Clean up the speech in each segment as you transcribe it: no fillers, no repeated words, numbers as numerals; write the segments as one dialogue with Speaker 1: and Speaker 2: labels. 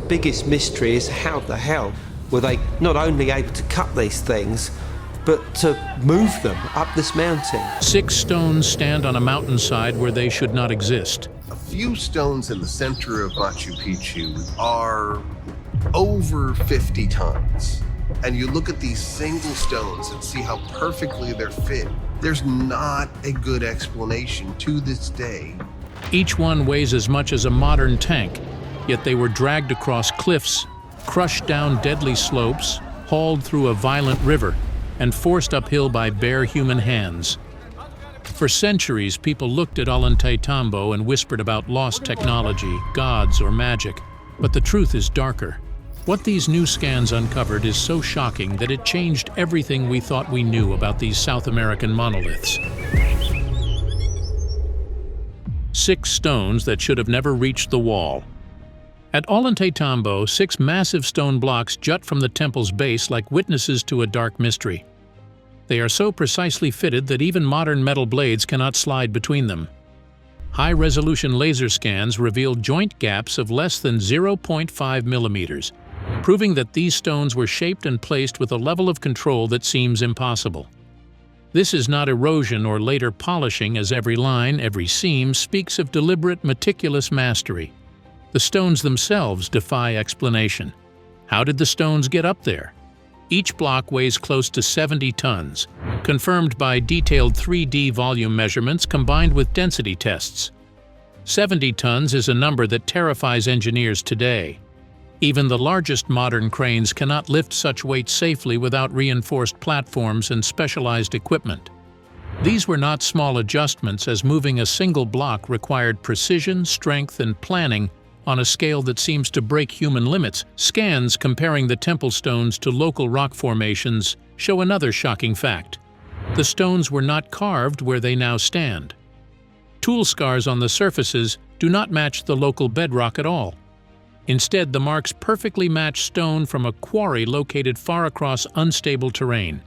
Speaker 1: biggest mystery is how the hell were they not only able to cut these things, but to move them up this mountain.
Speaker 2: 6 stones stand on a mountainside where they should not exist.
Speaker 3: A few stones in the center of Machu Picchu are over 50 tons. And you look at these single stones and see how perfectly they're fit. There's not a good explanation to this day.
Speaker 2: Each one weighs as much as a modern tank, yet they were dragged across cliffs, crushed down deadly slopes, hauled through a violent river, and forced uphill by bare human hands. For centuries, people looked at Ollantaytambo and whispered about lost technology, gods, or magic. But the truth is darker. What these new scans uncovered is so shocking that it changed everything we thought we knew about these South American monoliths. 6 stones that should have never reached the wall. At Ollantaytambo, 6 massive stone blocks jut from the temple's base like witnesses to a dark mystery. They are so precisely fitted that even modern metal blades cannot slide between them. High-resolution laser scans revealed joint gaps of less than 0.5 millimeters, proving that these stones were shaped and placed with a level of control that seems impossible. This is not erosion or later polishing, as every line, every seam speaks of deliberate, meticulous mastery. The stones themselves defy explanation. How did the stones get up there? Each block weighs close to 70 tons, confirmed by detailed 3D volume measurements combined with density tests. 70 tons is a number that terrifies engineers today. Even the largest modern cranes cannot lift such weight safely without reinforced platforms and specialized equipment. These were not small adjustments, as moving a single block required precision, strength, and planning on a scale that seems to break human limits. Scans comparing the temple stones to local rock formations show another shocking fact. The stones were not carved where they now stand. Tool scars on the surfaces do not match the local bedrock at all. Instead, the marks perfectly match stone from a quarry located far across unstable terrain.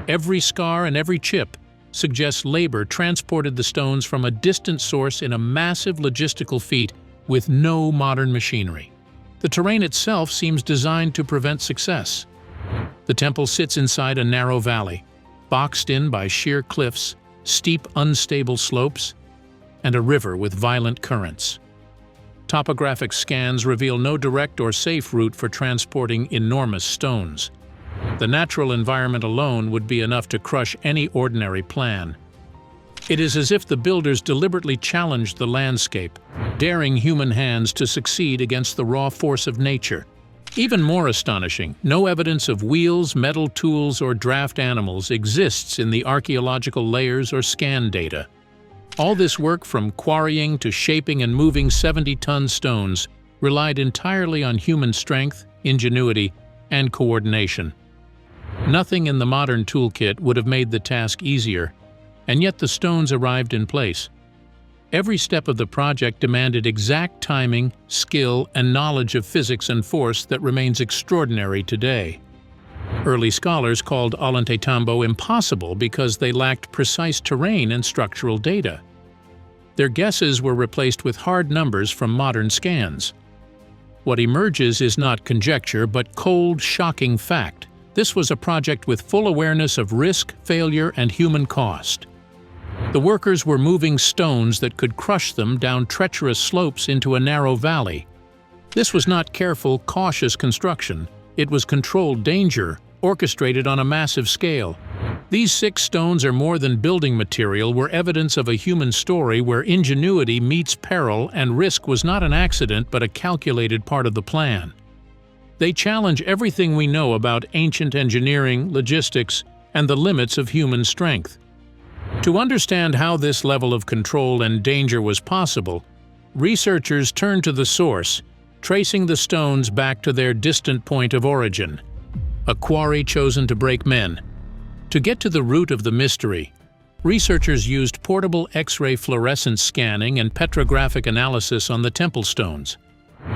Speaker 2: Every scar and every chip suggests labor transported the stones from a distant source in a massive logistical feat with no modern machinery. The terrain itself seems designed to prevent success. The temple sits inside a narrow valley, boxed in by sheer cliffs, steep, unstable slopes, and a river with violent currents. Topographic scans reveal no direct or safe route for transporting enormous stones. The natural environment alone would be enough to crush any ordinary plan. It is as if the builders deliberately challenged the landscape, daring human hands to succeed against the raw force of nature. Even more astonishing, no evidence of wheels, metal tools, or draft animals exists in the archaeological layers or scan data. All this work, from quarrying to shaping and moving 70-ton stones, relied entirely on human strength, ingenuity, and coordination. Nothing in the modern toolkit would have made the task easier, and yet the stones arrived in place. Every step of the project demanded exact timing, skill, and knowledge of physics and force that remains extraordinary today. Early scholars called Ollantaytambo impossible because they lacked precise terrain and structural data. Their guesses were replaced with hard numbers from modern scans. What emerges is not conjecture, but cold, shocking fact. This was a project with full awareness of risk, failure, and human cost. The workers were moving stones that could crush them down treacherous slopes into a narrow valley. This was not careful, cautious construction. It was controlled danger, orchestrated on a massive scale. These 6 stones are more than building material, were evidence of a human story where ingenuity meets peril and risk was not an accident but a calculated part of the plan. They challenge everything we know about ancient engineering, logistics, and the limits of human strength. To understand how this level of control and danger was possible, researchers turn to the source, tracing the stones back to their distant point of origin, a quarry chosen to break men. To get to the root of the mystery, researchers used portable X-ray fluorescence scanning and petrographic analysis on the temple stones.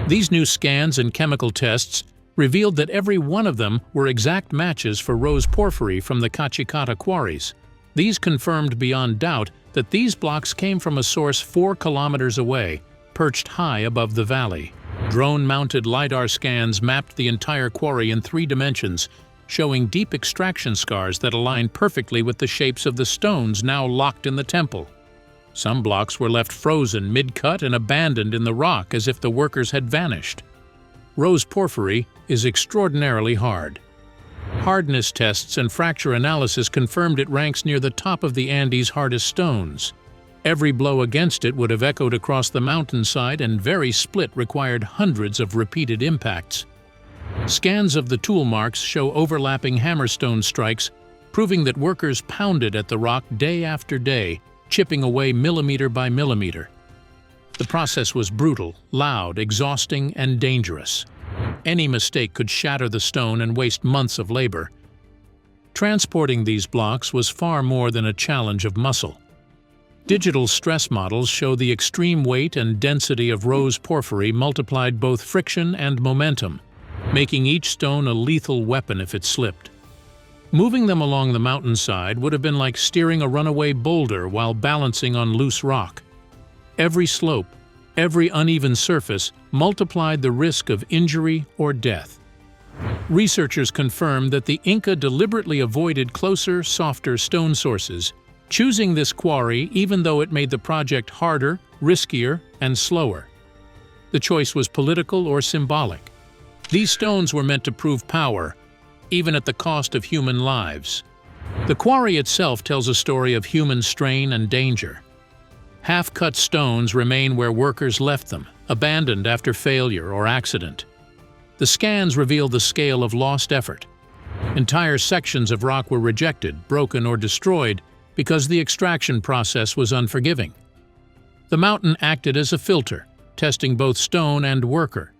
Speaker 2: These new scans and chemical tests revealed that every one of them were exact matches for rose porphyry from the Cachicata quarries. These confirmed beyond doubt that these blocks came from a source 4 kilometers away, perched high above the valley. Drone-mounted LiDAR scans mapped the entire quarry in 3 dimensions, showing deep extraction scars that align perfectly with the shapes of the stones now locked in the temple. Some blocks were left frozen mid-cut and abandoned in the rock as if the workers had vanished. Rose porphyry is extraordinarily hard. Hardness tests and fracture analysis confirmed it ranks near the top of the Andes' hardest stones. Every blow against it would have echoed across the mountainside, and very split required hundreds of repeated impacts. Scans of the tool marks show overlapping hammerstone strikes, proving that workers pounded at the rock day after day, chipping away millimeter by millimeter. The process was brutal, loud, exhausting, and dangerous. Any mistake could shatter the stone and waste months of labor. Transporting these blocks was far more than a challenge of muscle. Digital stress models show the extreme weight and density of rose porphyry multiplied both friction and momentum, making each stone a lethal weapon if it slipped. Moving them along the mountainside would have been like steering a runaway boulder while balancing on loose rock. Every slope, every uneven surface multiplied the risk of injury or death. Researchers confirmed that the Inca deliberately avoided closer, softer stone sources, choosing this quarry even though it made the project harder, riskier, and slower. The choice was political or symbolic. These stones were meant to prove power, even at the cost of human lives. The quarry itself tells a story of human strain and danger. Half-cut stones remain where workers left them, abandoned after failure or accident. The scans reveal the scale of lost effort. Entire sections of rock were rejected, broken, or destroyed because the extraction process was unforgiving. The mountain acted as a filter, testing both stone and worker.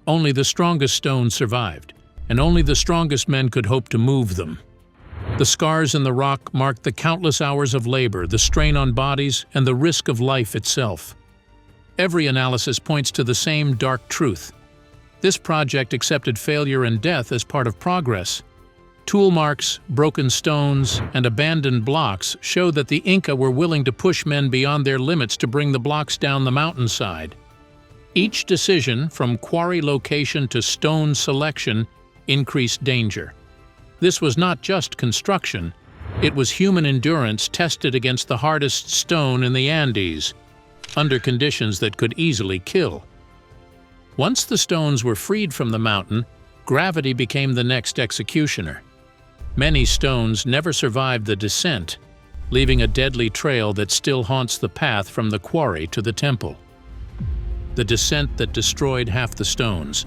Speaker 2: Only the strongest stones survived, and only the strongest men could hope to move them. The scars in the rock marked the countless hours of labor, the strain on bodies, and the risk of life itself. Every analysis points to the same dark truth. This project accepted failure and death as part of progress. Tool marks, broken stones, and abandoned blocks show that the Inca were willing to push men beyond their limits to bring the blocks down the mountainside. Each decision, from quarry location to stone selection, increased danger. This was not just construction, it was human endurance tested against the hardest stone in the Andes, under conditions that could easily kill. Once the stones were freed from the mountain, gravity became the next executioner. Many stones never survived the descent, leaving a deadly trail that still haunts the path from the quarry to the temple. The descent that destroyed half the stones.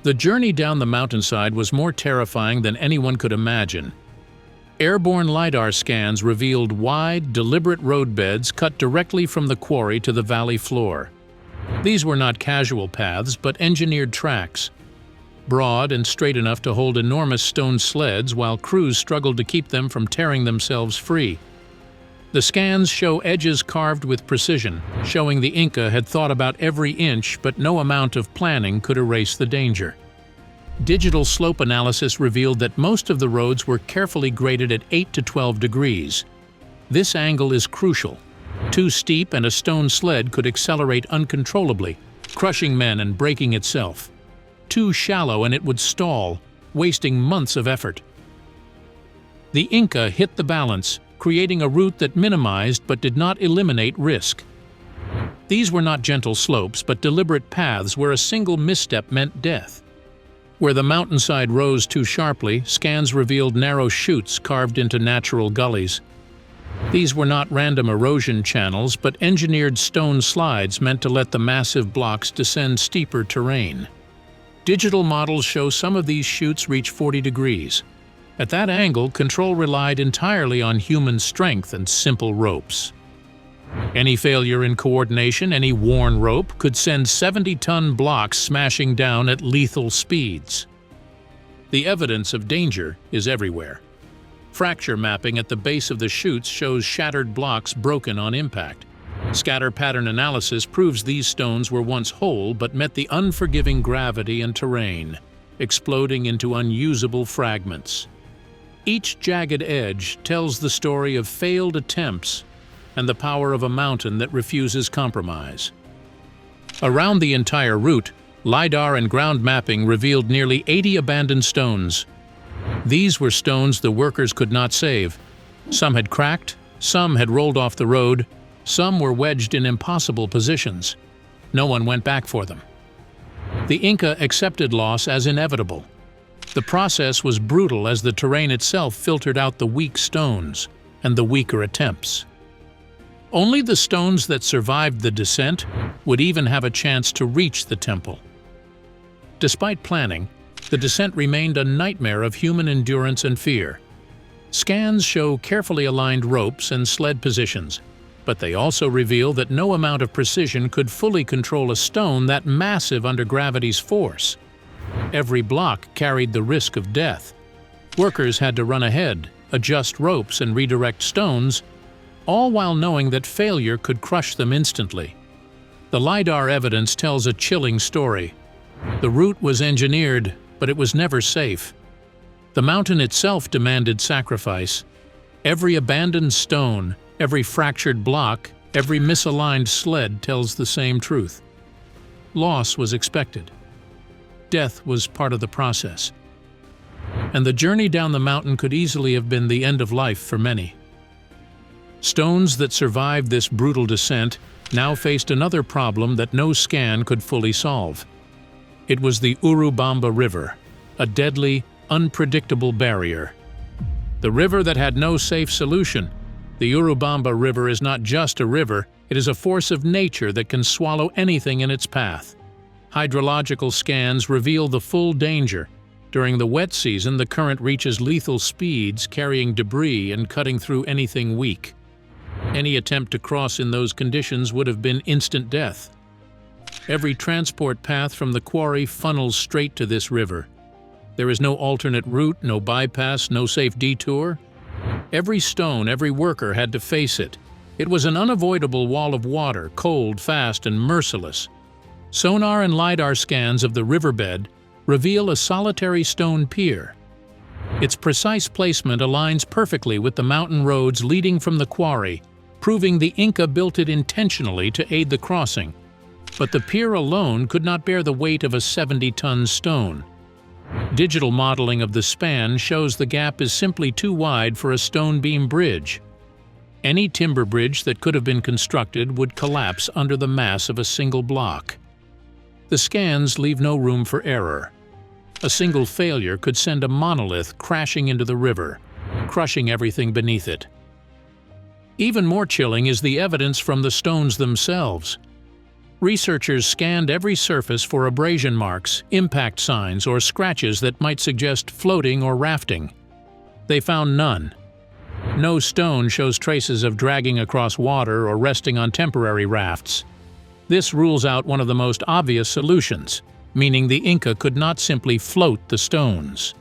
Speaker 2: The journey down the mountainside was more terrifying than anyone could imagine. Airborne LiDAR scans revealed wide, deliberate roadbeds cut directly from the quarry to the valley floor. These were not casual paths, but engineered tracks, broad and straight enough to hold enormous stone sleds while crews struggled to keep them from tearing themselves free. The scans show edges carved with precision, showing the Inca had thought about every inch, but no amount of planning could erase the danger. Digital slope analysis revealed that most of the roads were carefully graded at 8 to 12 degrees. This angle is crucial. Too steep and a stone sled could accelerate uncontrollably, crushing men and breaking itself. Too shallow and it would stall, wasting months of effort. The Inca hit the balance, creating a route that minimized but did not eliminate risk. These were not gentle slopes, but deliberate paths where a single misstep meant death. Where the mountainside rose too sharply, scans revealed narrow chutes carved into natural gullies. These were not random erosion channels, but engineered stone slides meant to let the massive blocks descend steeper terrain. Digital models show some of these chutes reach 40 degrees. At that angle, control relied entirely on human strength and simple ropes. Any failure in coordination, any worn rope, could send 70-ton blocks smashing down at lethal speeds. The evidence of danger is everywhere. Fracture mapping at the base of the chutes shows shattered blocks broken on impact. Scatter pattern analysis proves these stones were once whole but met the unforgiving gravity and terrain, exploding into unusable fragments. Each jagged edge tells the story of failed attempts and the power of a mountain that refuses compromise. Around the entire route, LiDAR and ground mapping revealed nearly 80 abandoned stones. These were stones the workers could not save. Some had cracked, some had rolled off the road, some were wedged in impossible positions. No one went back for them. The Inca accepted loss as inevitable. The process was brutal as the terrain itself filtered out the weak stones and the weaker attempts. Only the stones that survived the descent would even have a chance to reach the temple. Despite planning, the descent remained a nightmare of human endurance and fear. Scans show carefully aligned ropes and sled positions, but they also reveal that no amount of precision could fully control a stone that massive under gravity's force. Every block carried the risk of death. Workers had to run ahead, adjust ropes and redirect stones, all while knowing that failure could crush them instantly. The LiDAR evidence tells a chilling story. The route was engineered, but it was never safe. The mountain itself demanded sacrifice. Every abandoned stone, every fractured block, every misaligned sled tells the same truth. Loss was expected. Death was part of the process. And the journey down the mountain could easily have been the end of life for many. Stones that survived this brutal descent now faced another problem that no scan could fully solve. It was the Urubamba River, a deadly, unpredictable barrier. The river that had no safe solution. The Urubamba River is not just a river, it is a force of nature that can swallow anything in its path. Hydrological scans reveal the full danger. During the wet season, the current reaches lethal speeds, carrying debris and cutting through anything weak. Any attempt to cross in those conditions would have been instant death. Every transport path from the quarry funnels straight to this river. There is no alternate route, no bypass, no safe detour. Every stone, every worker had to face it. It was an unavoidable wall of water, cold, fast, and merciless. Sonar and LiDAR scans of the riverbed reveal a solitary stone pier. Its precise placement aligns perfectly with the mountain roads leading from the quarry, proving the Inca built it intentionally to aid the crossing. But the pier alone could not bear the weight of a 70-ton stone. Digital modeling of the span shows the gap is simply too wide for a stone beam bridge. Any timber bridge that could have been constructed would collapse under the mass of a single block. The scans leave no room for error. A single failure could send a monolith crashing into the river, crushing everything beneath it. Even more chilling is the evidence from the stones themselves. Researchers scanned every surface for abrasion marks, impact signs, or scratches that might suggest floating or rafting. They found none. No stone shows traces of dragging across water or resting on temporary rafts. This rules out one of the most obvious solutions, meaning the Inca could not simply float the stones.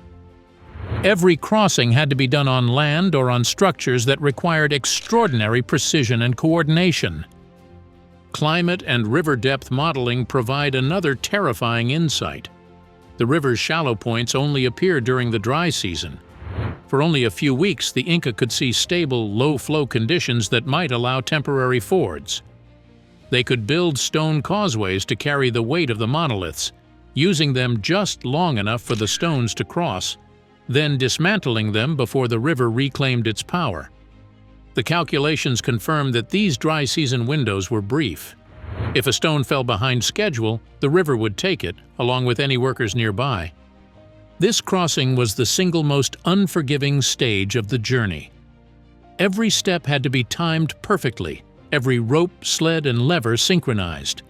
Speaker 2: Every crossing had to be done on land or on structures that required extraordinary precision and coordination. Climate and river depth modeling provide another terrifying insight. The river's shallow points only appear during the dry season. For only a few weeks, the Inca could see stable, low-flow conditions that might allow temporary fords. They could build stone causeways to carry the weight of the monoliths, using them just long enough for the stones to cross, then dismantling them before the river reclaimed its power. The calculations confirmed that these dry season windows were brief. If a stone fell behind schedule, the river would take it, along with any workers nearby. This crossing was the single most unforgiving stage of the journey. Every step had to be timed perfectly, every rope, sled, and lever synchronized.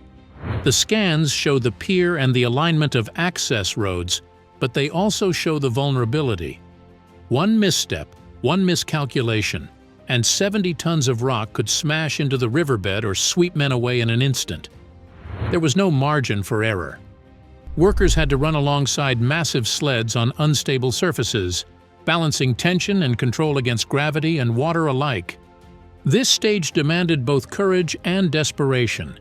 Speaker 2: The scans show the pier and the alignment of access roads, but they also show the vulnerability. One misstep, one miscalculation, and 70 tons of rock could smash into the riverbed or sweep men away in an instant. There was no margin for error. Workers had to run alongside massive sleds on unstable surfaces, balancing tension and control against gravity and water alike. This stage demanded both courage and desperation.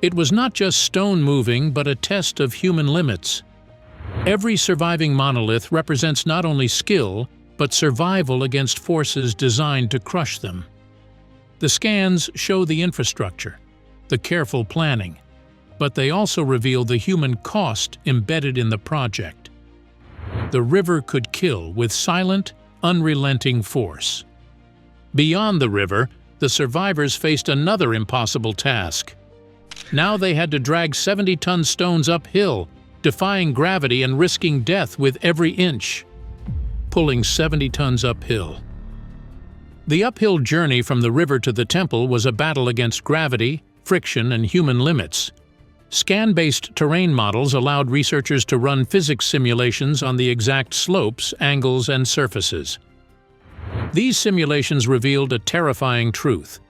Speaker 2: It was not just stone moving, but a test of human limits. Every surviving monolith represents not only skill, but survival against forces designed to crush them. The scans show the infrastructure, the careful planning, but they also reveal the human cost embedded in the project. The river could kill with silent, unrelenting force. Beyond the river, the survivors faced another impossible task. Now they had to drag 70-ton stones uphill, defying gravity and risking death with every inch. Pulling 70 tons uphill. The uphill journey from the river to the temple was a battle against gravity, friction, and human limits. Scan-based terrain models allowed researchers to run physics simulations on the exact slopes, angles, and surfaces. These simulations revealed a terrifying truth.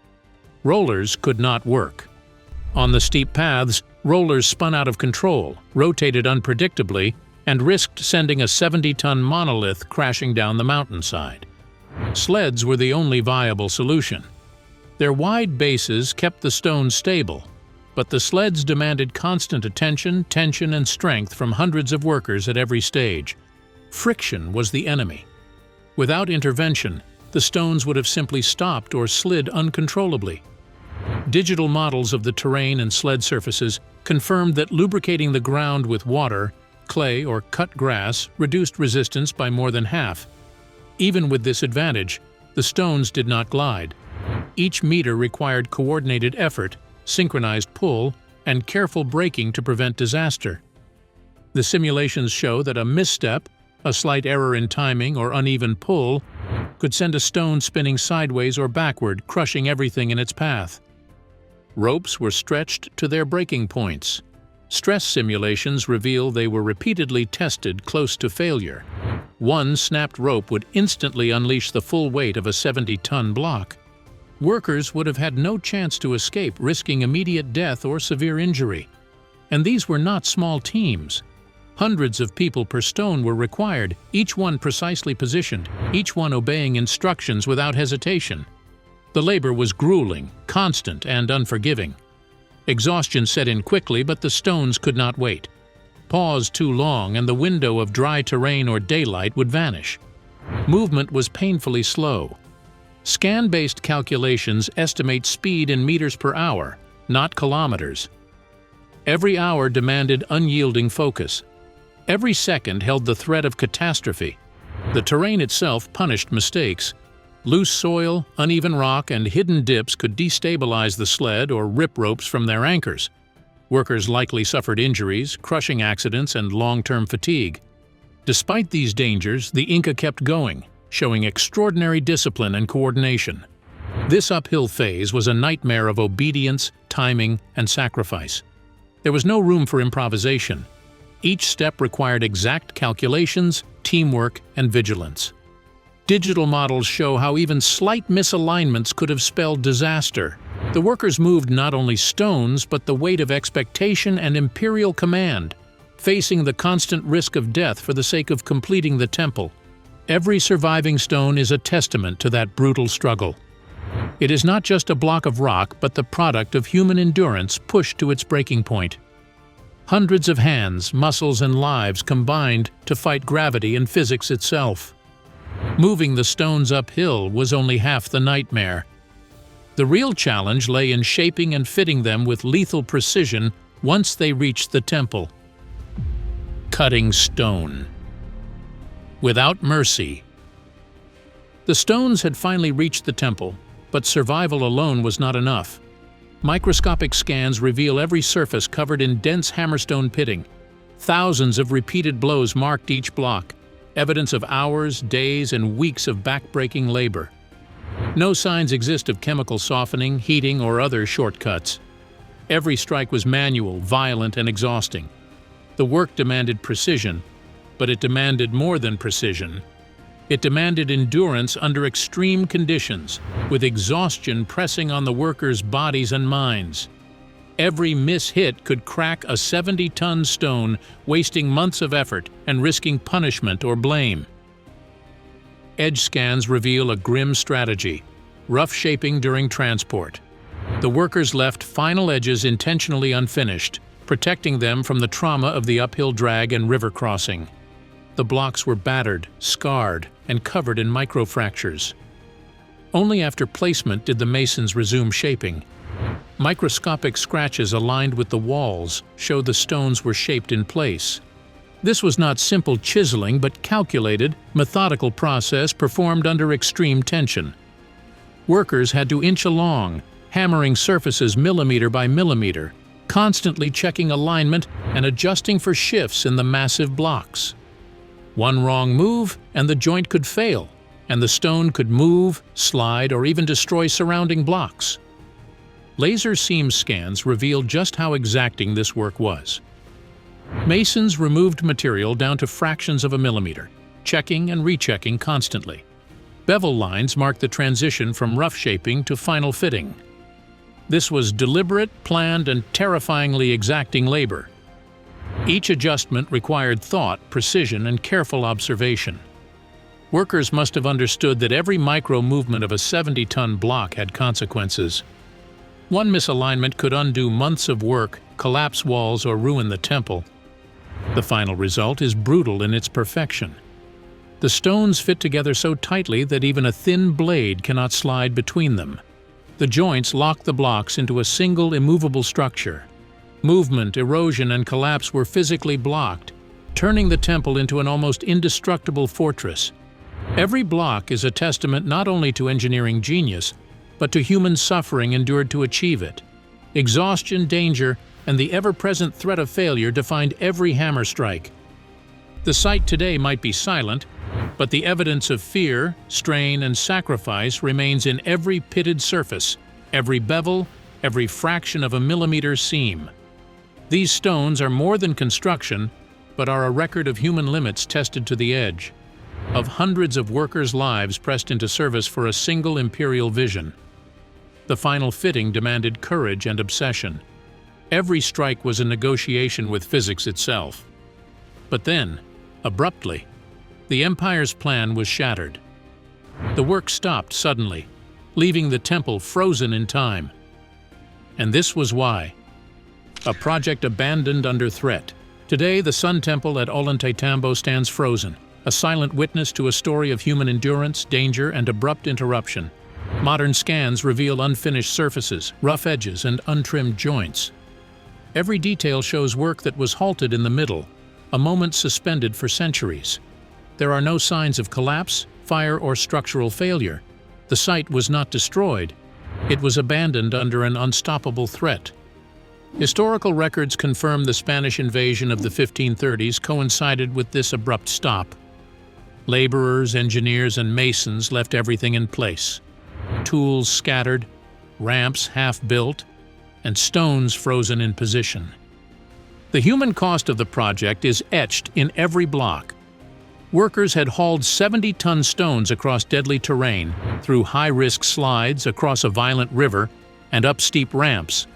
Speaker 2: Rollers could not work. On the steep paths, rollers spun out of control, rotated unpredictably, and risked sending a 70-ton monolith crashing down the mountainside. Sleds were the only viable solution. Their wide bases kept the stones stable, but the sleds demanded constant attention, tension, and strength from hundreds of workers at every stage. Friction was the enemy. Without intervention, the stones would have simply stopped or slid uncontrollably. Digital models of the terrain and sled surfaces confirmed that lubricating the ground with water, clay, or cut grass reduced resistance by more than half. Even with this advantage, the stones did not glide. Each meter required coordinated effort, synchronized pull, and careful braking to prevent disaster. The simulations show that a misstep, a slight error in timing, or uneven pull could send a stone spinning sideways or backward, crushing everything in its path. Ropes were stretched to their breaking points. Stress simulations reveal they were repeatedly tested close to failure. One snapped rope would instantly unleash the full weight of a 70-ton block. Workers would have had no chance to escape, risking immediate death or severe injury. And these were not small teams. Hundreds of people per stone were required, each one precisely positioned, each one obeying instructions without hesitation. The labor was grueling, constant, and unforgiving. Exhaustion set in quickly, but the stones could not wait. Pause too long, and the window of dry terrain or daylight would vanish. Movement was painfully slow. Scan-based calculations estimate speed in meters per hour, not kilometers. Every hour demanded unyielding focus. Every second held the threat of catastrophe. The terrain itself punished mistakes. Loose soil, uneven rock, and hidden dips could destabilize the sled or rip ropes from their anchors. Workers likely suffered injuries, crushing accidents, and long-term fatigue. Despite these dangers, the Inca kept going, showing extraordinary discipline and coordination. This uphill phase was a nightmare of obedience, timing, and sacrifice. There was no room for improvisation. Each step required exact calculations, teamwork, and vigilance. Digital models show how even slight misalignments could have spelled disaster. The workers moved not only stones, but the weight of expectation and imperial command, facing the constant risk of death for the sake of completing the temple. Every surviving stone is a testament to that brutal struggle. It is not just a block of rock, but the product of human endurance pushed to its breaking point. Hundreds of hands, muscles, and lives combined to fight gravity and physics itself. Moving the stones uphill was only half the nightmare. The real challenge lay in shaping and fitting them with lethal precision once they reached the temple. Cutting stone. Without mercy. The stones had finally reached the temple, but survival alone was not enough. Microscopic scans reveal every surface covered in dense hammerstone pitting. Thousands of repeated blows marked each block, evidence of hours, days, and weeks of back-breaking labor. No signs exist of chemical softening, heating, or other shortcuts. Every strike was manual, violent, and exhausting. The work demanded precision, but it demanded more than precision. It demanded endurance under extreme conditions, with exhaustion pressing on the workers' bodies and minds. Every mishit could crack a 70-ton stone, wasting months of effort and risking punishment or blame. Edge scans reveal a grim strategy: rough shaping during transport. The workers left final edges intentionally unfinished, protecting them from the trauma of the uphill drag and river crossing. The blocks were battered, scarred, and covered in microfractures. Only after placement did the masons resume shaping. Microscopic scratches aligned with the walls show the stones were shaped in place. This was not simple chiseling, but calculated, methodical process performed under extreme tension. Workers had to inch along, hammering surfaces millimeter by millimeter, constantly checking alignment and adjusting for shifts in the massive blocks. One wrong move and the joint could fail, and the stone could move, slide, or even destroy surrounding blocks. Laser seam scans revealed just how exacting this work was. Masons removed material down to fractions of a millimeter, checking and rechecking constantly. Bevel lines marked the transition from rough shaping to final fitting. This was deliberate, planned, and terrifyingly exacting labor. Each adjustment required thought, precision, and careful observation. Workers must have understood that every micro-movement of a 70-ton block had consequences. One misalignment could undo months of work, collapse walls, or ruin the temple. The final result is brutal in its perfection. The stones fit together so tightly that even a thin blade cannot slide between them. The joints lock the blocks into a single immovable structure. Movement, erosion, and collapse were physically blocked, turning the temple into an almost indestructible fortress. Every block is a testament not only to engineering genius, but to human suffering endured to achieve it. Exhaustion, danger, and the ever-present threat of failure defined every hammer strike. The site today might be silent, but the evidence of fear, strain, and sacrifice remains in every pitted surface, every bevel, every fraction of a millimeter seam. These stones are more than construction, but are a record of human limits tested to the edge, of hundreds of workers' lives pressed into service for a single imperial vision. The final fitting demanded courage and obsession. Every strike was a negotiation with physics itself. But then, abruptly, the Empire's plan was shattered. The work stopped suddenly, leaving the temple frozen in time. And this was why. A project abandoned under threat. Today, the Sun Temple at Ollantaytambo stands frozen, a silent witness to a story of human endurance, danger, and abrupt interruption. Modern scans reveal unfinished surfaces, rough edges, and untrimmed joints. Every detail shows work that was halted in the middle, a moment suspended for centuries. There are no signs of collapse, fire, or structural failure. The site was not destroyed. It was abandoned under an unstoppable threat. Historical records confirm the Spanish invasion of the 1530s coincided with this abrupt stop. Laborers, engineers, and masons left everything in place. Tools scattered, ramps half-built, and stones frozen in position. The human cost of the project is etched in every block. Workers had hauled 70-ton stones across deadly terrain, through high-risk slides, across a violent river, and up steep ramps.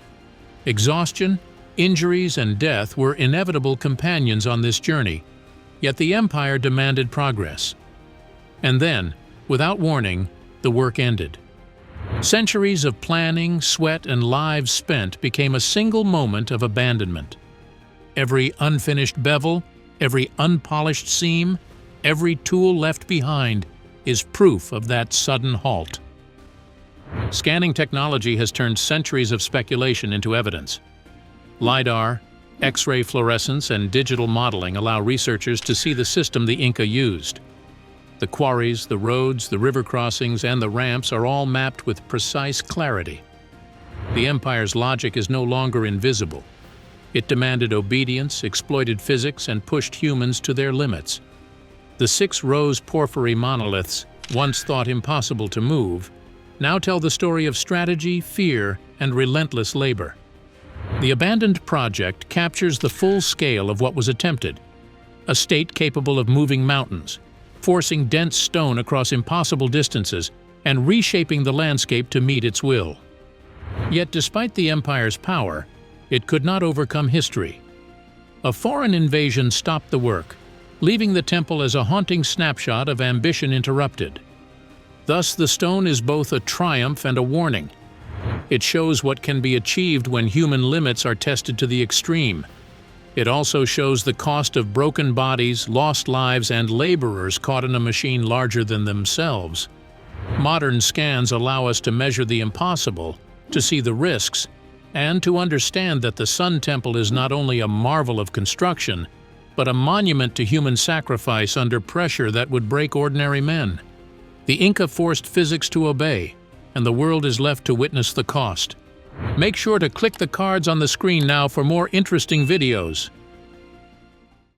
Speaker 2: Exhaustion, injuries, and death were inevitable companions on this journey, yet the Empire demanded progress. And then, without warning, the work ended. Centuries of planning, sweat, and lives spent became a single moment of abandonment. Every unfinished bevel, every unpolished seam, every tool left behind is proof of that sudden halt. Scanning technology has turned centuries of speculation into evidence. LiDAR, X-ray fluorescence, and digital modeling allow researchers to see the system the Inca used. The quarries, the roads, the river crossings, and the ramps are all mapped with precise clarity. The Empire's logic is no longer invisible. It demanded obedience, exploited physics, and pushed humans to their limits. The 6 rose porphyry monoliths, once thought impossible to move, now tell the story of strategy, fear, and relentless labor. The abandoned project captures the full scale of what was attempted. A state capable of moving mountains, forcing dense stone across impossible distances, and reshaping the landscape to meet its will. Yet despite the Empire's power, it could not overcome history. A foreign invasion stopped the work, leaving the temple as a haunting snapshot of ambition interrupted. Thus, the stone is both a triumph and a warning. It shows what can be achieved when human limits are tested to the extreme. It also shows the cost of broken bodies, lost lives, and laborers caught in a machine larger than themselves. Modern scans allow us to measure the impossible, to see the risks, and to understand that the Sun Temple is not only a marvel of construction, but a monument to human sacrifice under pressure that would break ordinary men. The Inca forced physics to obey, and the world is left to witness the cost. Make sure to click the cards on the screen now for more interesting videos.